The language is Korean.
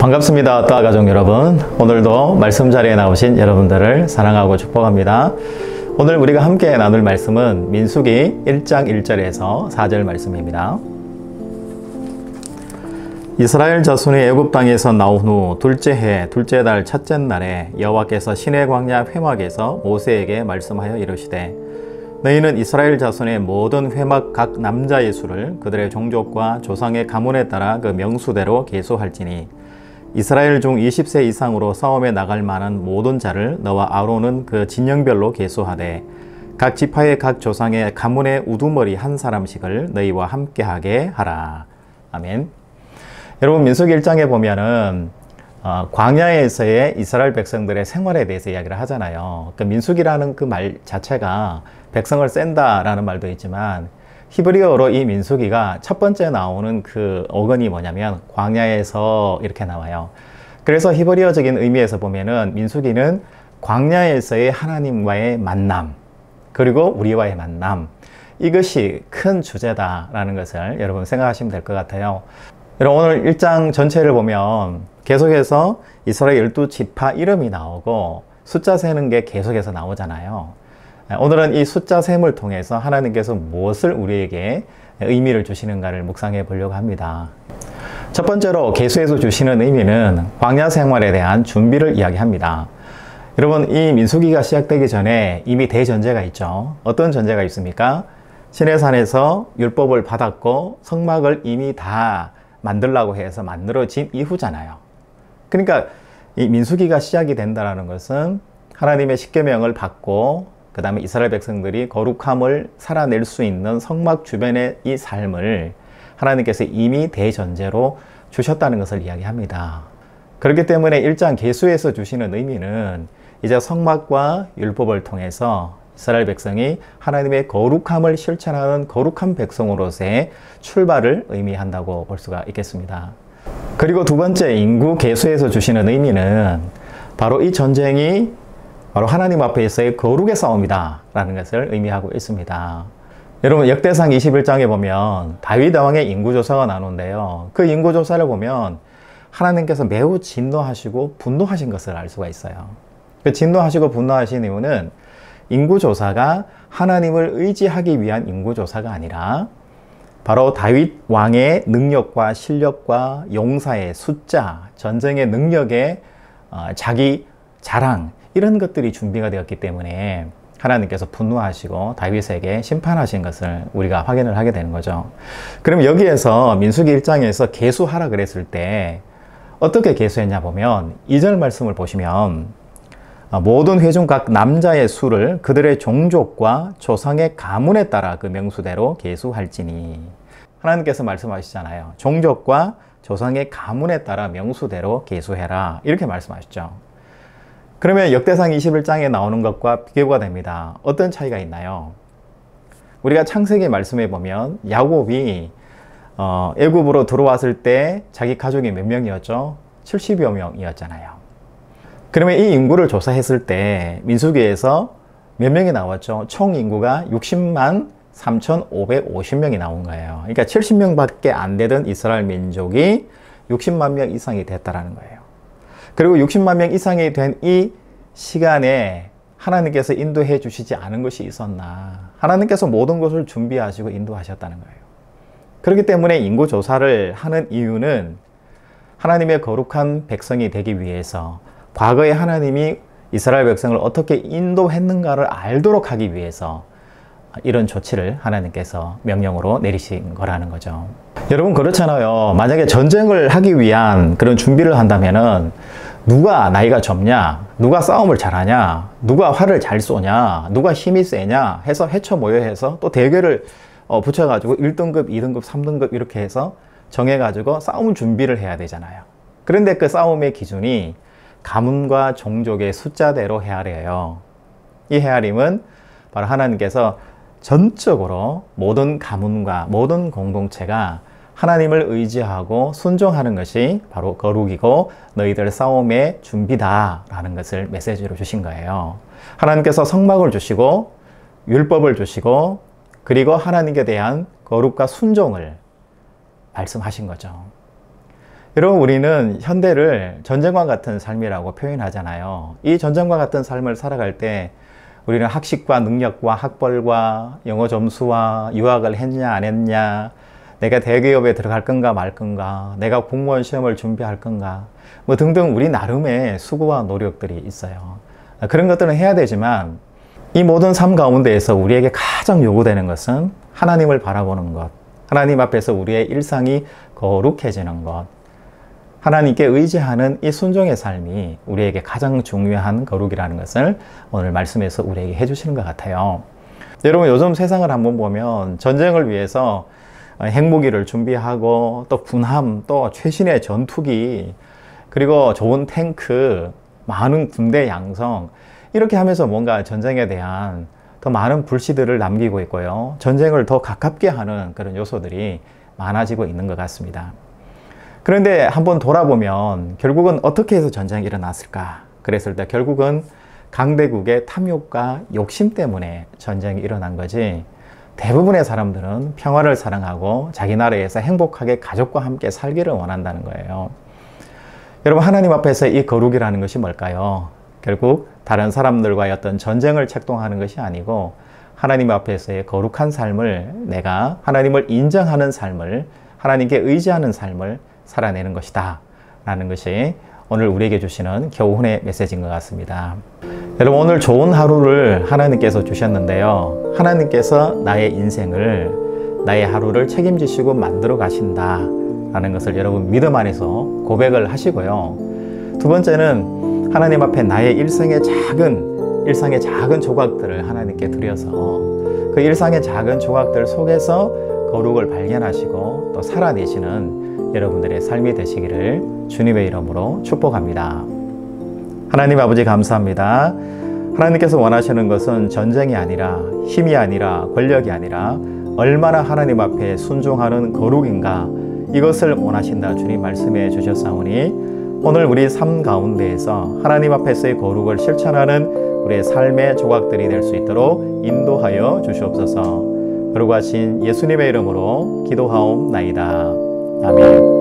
반갑습니다. 따가족 여러분, 오늘도 말씀 자리에 나오신 여러분들을 사랑하고 축복합니다. 오늘 우리가 함께 나눌 말씀은 민수기 1장 1절에서 4절 말씀입니다. 이스라엘 자손이 애굽 땅에서 나온 후 둘째 해 둘째 달 첫째 날에 여호와께서 시내 광야 회막에서 모세에게 말씀하여 이르시되 너희는 이스라엘 자손의 모든 회막 각 남자의 수를 그들의 종족과 조상의 가문에 따라 그 명수대로 계수할지니 이스라엘 중 20세 이상으로 싸움에 나갈 만한 모든 자를 너와 아론은 그 진영별로 계수하되 각 지파의 각 조상의 가문의 우두머리 한 사람씩을 너희와 함께하게 하라. 아멘. 여러분, 민수기 1장에 보면은 광야에서의 이스라엘 백성들의 생활에 대해서 이야기를 하잖아요. 그 민수기라는 그 말 자체가 백성을 샌다라는 말도 있지만 히브리어로 이 민수기가 첫 번째 나오는 그 어근이 뭐냐면 광야에서 이렇게 나와요. 그래서 히브리어적인 의미에서 보면은 민수기는 광야에서의 하나님과의 만남, 그리고 우리와의 만남, 이것이 큰 주제다라는 것을 여러분 생각하시면 될 것 같아요. 여러분, 오늘 1장 전체를 보면 계속해서 이스라엘 12지파 이름이 나오고 숫자 세는 게 계속해서 나오잖아요. 오늘은 이 숫자 셈을 통해서 하나님께서 무엇을 우리에게 의미를 주시는가를 묵상해 보려고 합니다. 첫 번째로 계수에서 주시는 의미는 광야 생활에 대한 준비를 이야기합니다. 여러분, 이 민수기가 시작되기 전에 이미 대전제가 있죠. 어떤 전제가 있습니까? 시내산에서 율법을 받았고 성막을 이미 다 만들라고 해서 만들어진 이후잖아요. 그러니까 이 민수기가 시작이 된다는 것은 하나님의 십계명을 받고 그 다음에 이스라엘 백성들이 거룩함을 살아낼 수 있는 성막 주변의 이 삶을 하나님께서 이미 대전제로 주셨다는 것을 이야기합니다. 그렇기 때문에 1장 계수에서 주시는 의미는 이제 성막과 율법을 통해서 이스라엘 백성이 하나님의 거룩함을 실천하는 거룩한 백성으로서의 출발을 의미한다고 볼 수가 있겠습니다. 그리고 두 번째, 인구 계수에서 주시는 의미는 바로 이 전쟁이 바로 하나님 앞에서의 거룩의 싸움이다 라는 것을 의미하고 있습니다. 여러분, 역대상 21장에 보면 다윗 왕의 인구조사가 나오는데요, 그 인구조사를 보면 하나님께서 매우 진노하시고 분노하신 것을 알 수가 있어요. 그 진노하시고 분노하신 이유는 인구조사가 하나님을 의지하기 위한 인구조사가 아니라 바로 다윗 왕의 능력과 실력과 용사의 숫자, 전쟁의 능력의 자기 자랑, 이런 것들이 준비가 되었기 때문에 하나님께서 분노하시고 다윗에게 심판하신 것을 우리가 확인을 하게 되는 거죠. 그럼 여기에서 민수기 1장에서 계수하라 그랬을 때 어떻게 계수했냐 보면 2절 말씀을 보시면 모든 회중 각 남자의 수를 그들의 종족과 조상의 가문에 따라 그 명수대로 계수할지니, 하나님께서 말씀하시잖아요. 종족과 조상의 가문에 따라 명수대로 계수해라, 이렇게 말씀하셨죠. 그러면 역대상 21장에 나오는 것과 비교가 됩니다. 어떤 차이가 있나요? 우리가 창세기 말씀에 보면 야곱이 애굽으로 들어왔을 때 자기 가족이 몇 명이었죠? 70여 명이었잖아요. 그러면 이 인구를 조사했을 때 민수기에서 몇 명이 나왔죠? 총 인구가 60만 3,550명이 나온 거예요. 그러니까 70명밖에 안 되던 이스라엘 민족이 60만 명 이상이 됐다라는 거예요. 그리고 60만 명 이상이 된 이 시간에 하나님께서 인도해 주시지 않은 것이 있었나? 하나님께서 모든 것을 준비하시고 인도하셨다는 거예요. 그렇기 때문에 인구조사를 하는 이유는 하나님의 거룩한 백성이 되기 위해서, 과거에 하나님이 이스라엘 백성을 어떻게 인도했는가를 알도록 하기 위해서 이런 조치를 하나님께서 명령으로 내리신 거라는 거죠. 여러분, 그렇잖아요. 만약에 전쟁을 하기 위한 그런 준비를 한다면은 누가 나이가 젊냐, 누가 싸움을 잘하냐, 누가 활을 잘 쏘냐, 누가 힘이 세냐 해서 해쳐 모여해서 또 대결을 붙여가지고 1등급, 2등급, 3등급 이렇게 해서 정해가지고 싸움 준비를 해야 되잖아요. 그런데 그 싸움의 기준이 가문과 종족의 숫자대로 헤아려요. 이 헤아림은 바로 하나님께서 전적으로 모든 가문과 모든 공동체가 하나님을 의지하고 순종하는 것이 바로 거룩이고 너희들 싸움의 준비다 라는 것을 메시지로 주신 거예요. 하나님께서 성막을 주시고 율법을 주시고 그리고 하나님께 대한 거룩과 순종을 말씀하신 거죠. 여러분, 우리는 현대를 전쟁과 같은 삶이라고 표현하잖아요. 이 전쟁과 같은 삶을 살아갈 때 우리는 학식과 능력과 학벌과 영어 점수와 유학을 했냐 안 했냐, 내가 대기업에 들어갈 건가 말 건가, 내가 공무원 시험을 준비할 건가, 뭐 등등 우리 나름의 수고와 노력들이 있어요. 그런 것들은 해야 되지만 이 모든 삶 가운데에서 우리에게 가장 요구되는 것은 하나님을 바라보는 것, 하나님 앞에서 우리의 일상이 거룩해지는 것, 하나님께 의지하는 이 순종의 삶이 우리에게 가장 중요한 거룩이라는 것을 오늘 말씀에서 우리에게 해주시는 것 같아요. 여러분, 요즘 세상을 한번 보면 전쟁을 위해서 핵무기를 준비하고 또 군함, 또 최신의 전투기, 그리고 좋은 탱크, 많은 군대 양성, 이렇게 하면서 뭔가 전쟁에 대한 더 많은 불씨들을 남기고 있고요. 전쟁을 더 가깝게 하는 그런 요소들이 많아지고 있는 것 같습니다. 그런데 한번 돌아보면 결국은 어떻게 해서 전쟁이 일어났을까? 그랬을 때 결국은 강대국의 탐욕과 욕심 때문에 전쟁이 일어난 거지, 대부분의 사람들은 평화를 사랑하고 자기 나라에서 행복하게 가족과 함께 살기를 원한다는 거예요. 여러분, 하나님 앞에서 이 거룩이라는 것이 뭘까요? 결국 다른 사람들과의 어떤 전쟁을 책동하는 것이 아니고 하나님 앞에서의 거룩한 삶을, 내가 하나님을 인정하는 삶을, 하나님께 의지하는 삶을 살아내는 것이다 라는 것이 오늘 우리에게 주시는 교훈의 메시지인 것 같습니다. 여러분, 오늘 좋은 하루를 하나님께서 주셨는데요, 하나님께서 나의 인생을, 나의 하루를 책임지시고 만들어 가신다 라는 것을 여러분 믿음 안에서 고백을 하시고요. 두 번째는 하나님 앞에 나의 일상의 작은 조각들을 하나님께 드려서 그 일상의 작은 조각들 속에서 거룩을 발견하시고 또 살아내시는 여러분들의 삶이 되시기를 주님의 이름으로 축복합니다. 하나님 아버지, 감사합니다. 하나님께서 원하시는 것은 전쟁이 아니라, 힘이 아니라, 권력이 아니라 얼마나 하나님 앞에 순종하는 거룩인가, 이것을 원하신다 주님 말씀해 주셨사오니 오늘 우리 삶 가운데에서 하나님 앞에서의 거룩을 실천하는 우리의 삶의 조각들이 될 수 있도록 인도하여 주시옵소서. 거룩하신 예수님의 이름으로 기도하옵나이다. 아멘.